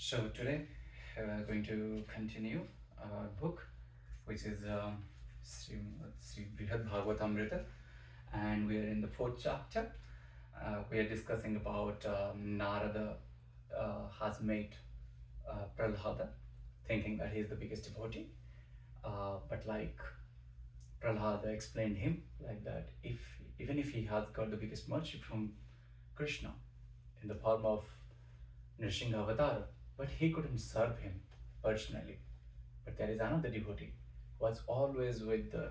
So today we're going to continue our book, which is Sri Brihad Bhagavatam, and we are in the fourth chapter. We are discussing about Narada has made Prahlada, thinking that he is the biggest devotee. But like Prahlada explained him like that, if even if he has got the biggest mercy from Krishna in the form of Nrsimha Avatar, but he couldn't serve him personally. But there is another devotee who was always with the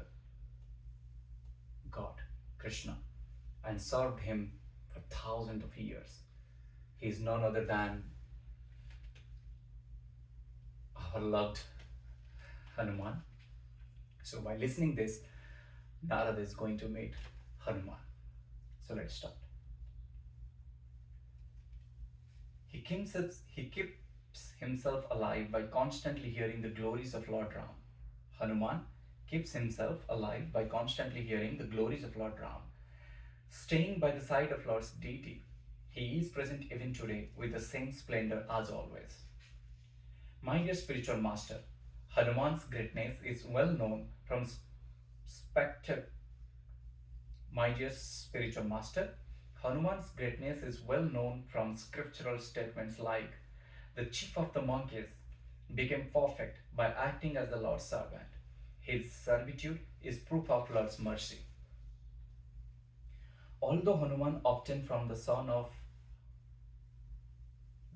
God, Krishna, and served him for thousands of years. He is none other than our loved Hanuman. So by listening this, Narada is going to meet Hanuman. So let's start. He keeps himself alive by constantly hearing the glories of Lord Ram. Hanuman keeps himself alive by constantly hearing the glories of Lord Ram. Staying by the side of Lord's deity, he is present even today with the same splendor as always. My dear spiritual master, Hanuman's greatness is well known from My dear spiritual master, Hanuman's greatness is well known from scriptural statements like, the chief of the monkeys became perfect by acting as the Lord's servant. His servitude is proof of Lord's mercy. Although Hanuman obtained from the son of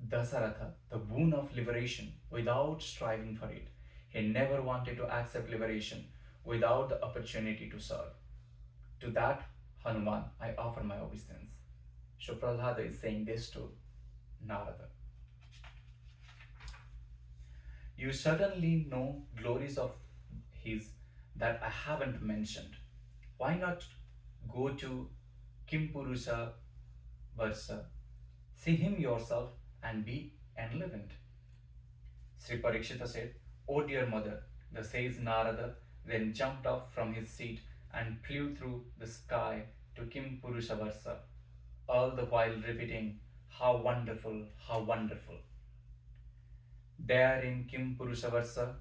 Dasaratha the boon of liberation without striving for it, he never wanted to accept liberation without the opportunity to serve. To that Hanuman I offer my obeisance. So Prahlada is saying this to Narada. You certainly know glories of his that I haven't mentioned. Why not go to Kimpurusa Varsa, see him yourself and be enlivened? Sri Parikshita said, "O dear mother," the sage Narada then jumped up from his seat and flew through the sky to Kimpurusa Varsa, all the while repeating, "How wonderful, how wonderful." There in Kimpurusavarsa,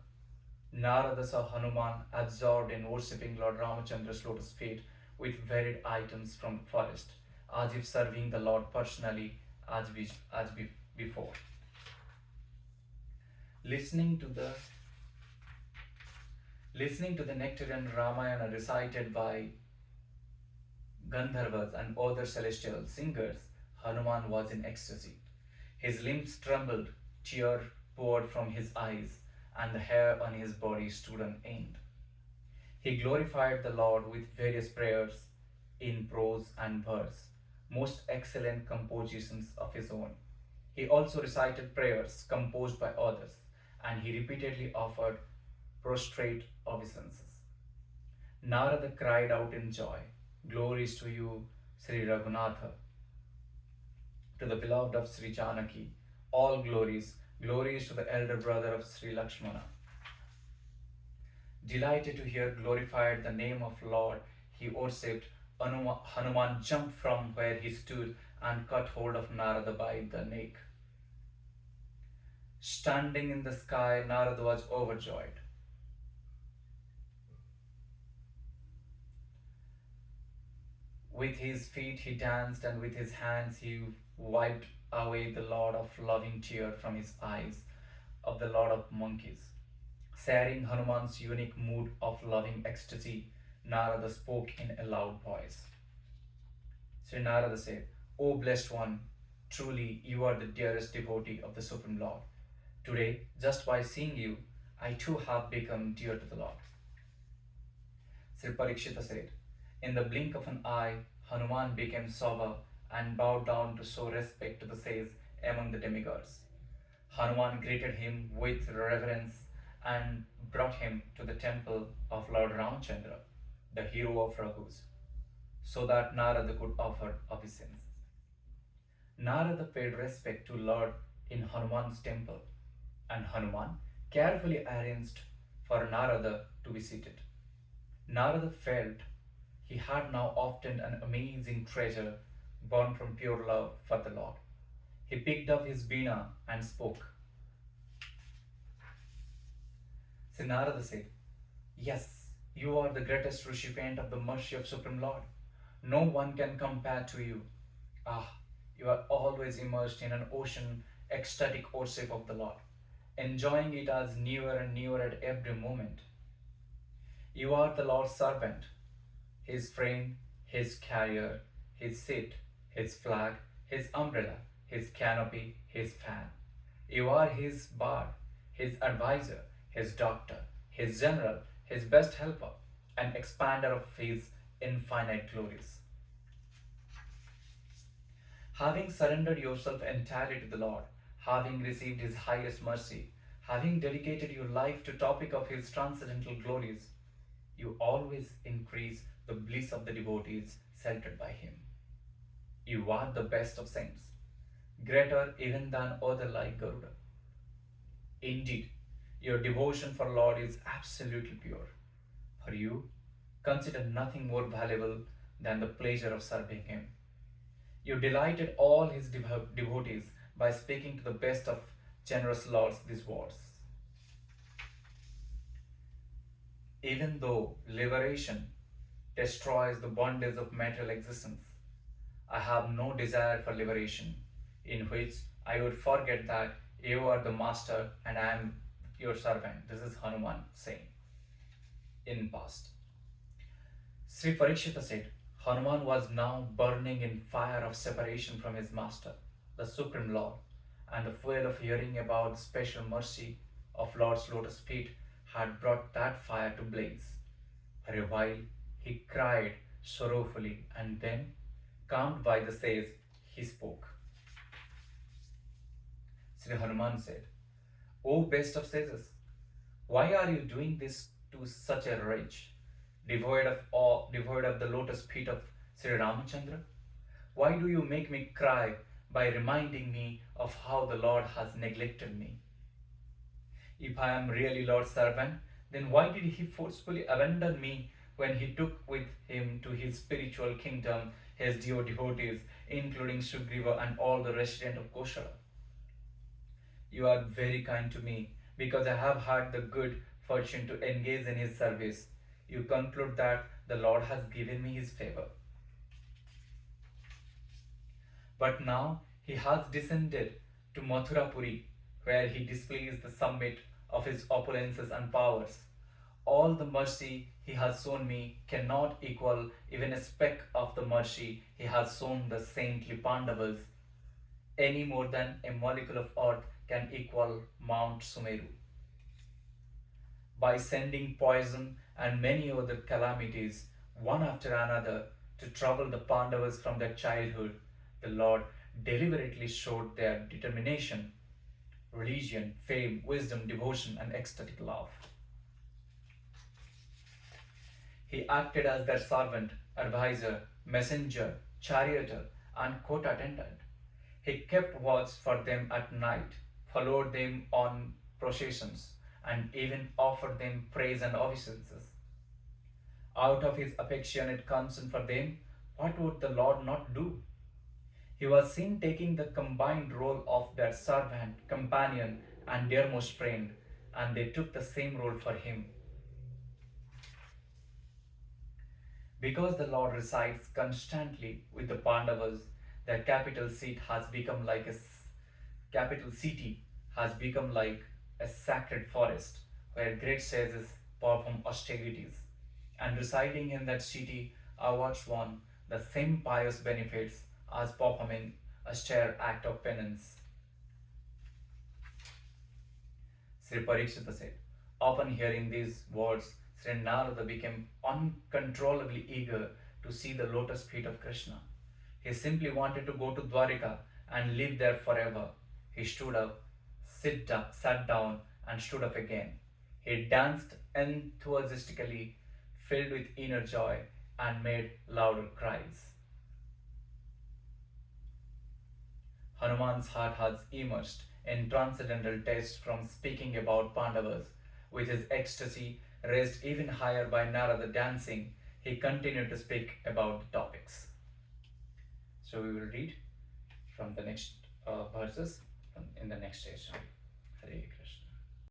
Narada saw Hanuman absorbed in worshipping Lord Ramachandra's lotus feet with varied items from the forest, as if serving the Lord personally as before. Listening to the nectarian Ramayana recited by Gandharvas and other celestial singers, Hanuman was in ecstasy. His limbs trembled, tears poured from his eyes, and the hair on his body stood on end. He glorified the Lord with various prayers in prose and verse, most excellent compositions of his own. He also recited prayers composed by others, and he repeatedly offered prostrate obeisances. Narada cried out in joy, "Glories to you, Sri Raghunatha, to the beloved of Sri Janaki, all glories, glories to the elder brother of Sri Lakshmana." Delighted to hear glorified the name of Lord he worshipped, Hanuman jumped from where he stood and caught hold of Narada by the neck. Standing in the sky, Narada was overjoyed. With his feet he danced, and with his hands he wiped away the Lord of loving tear from his eyes of the Lord of monkeys. Sharing Hanuman's unique mood of loving ecstasy, Narada spoke in a loud voice. Sri Narada said, "O blessed one, truly you are the dearest devotee of the Supreme Lord. Today, just by seeing you, I too have become dear to the Lord." Sri Parikshita said, "In the blink of an eye, Hanuman became sober and bowed down to show respect to the sage among the demigods. Hanuman greeted him with reverence and brought him to the temple of Lord Ramachandra, the hero of Raghus, so that Narada could offer obeisance. Narada paid respect to Lord in Hanuman's temple, and Hanuman carefully arranged for Narada to be seated. Narada felt he had now obtained an amazing treasure born from pure love for the Lord. He picked up his veena and spoke. So Narada said, Yes, you are the greatest recipient of the mercy of Supreme Lord. No one can compare to you. Ah, you are always immersed in an ocean, ecstatic worship of the Lord, enjoying it as newer and newer at every moment. You are the Lord's servant, his friend, his carrier, his seat, his flag, his umbrella, his canopy, his fan. You are his bard, his advisor, his doctor, his general, his best helper, and expander of his infinite glories. Having surrendered yourself entirely to the Lord, having received his highest mercy, having dedicated your life to topic of his transcendental glories, you always increase the bliss of the devotees sheltered by him. You are the best of saints, greater even than other like Garuda. Indeed, your devotion for Lord is absolutely pure. For you, consider nothing more valuable than the pleasure of serving him. You delighted all his devotees by speaking to the best of generous lords these words. Even though liberation destroys the bondage of material existence, I have no desire for liberation, in which I would forget that you are the master and I am your servant. This is Hanuman saying in past. Sri Parikshita said, Hanuman was now burning in fire of separation from his master, the Supreme Lord, and the fuel of hearing about the special mercy of Lord's lotus feet had brought that fire to blaze. For a while he cried sorrowfully, and then, calmed by the sage, he spoke. Sri Hanuman said, O best of sages, why are you doing this to such a wretch, devoid of awe, devoid of the lotus feet of Sri Ramachandra? Why do you make me cry by reminding me of how the Lord has neglected me? If I am really Lord's servant, then why did he forcefully abandon me when he took with him to his spiritual kingdom his dear devotees, including Sugriva and all the residents of Koshala? You are very kind to me because I have had the good fortune to engage in his service. You conclude that the Lord has given me his favor. But now he has descended to Mathurapuri, where he displays the summit of his opulences and powers. All the mercy he has shown me cannot equal even a speck of the mercy he has shown the saintly Pandavas, any more than a molecule of earth can equal Mount Sumeru. By sending poison and many other calamities, one after another, to trouble the Pandavas from their childhood, the Lord deliberately showed their determination, religion, fame, wisdom, devotion, and ecstatic love. He acted as their servant, advisor, messenger, charioteer, and court attendant. He kept watch for them at night, followed them on processions, and even offered them praise and obeisances. Out of his affectionate concern for them, what would the Lord not do? He was seen taking the combined role of their servant, companion, and dearmost friend, and they took the same role for him. Because the Lord resides constantly with the Pandavas, their capital seat has become like a capital city has become like a sacred forest where great sages perform austerities, and residing in that city awards one the same pious benefits as performing a austere act of penance. Sri Parikshita said, upon hearing these words, Sri Narada became uncontrollably eager to see the lotus feet of Krishna. He simply wanted to go to Dwarika and live there forever. He stood up, sat down, and stood up again. He danced enthusiastically, filled with inner joy, and made louder cries. Hanuman's heart has immersed in transcendental taste from speaking about Pandavas. With his ecstasy raised even higher by Narada dancing, he continued to speak about the topics. So we will read from the next verses in the next session.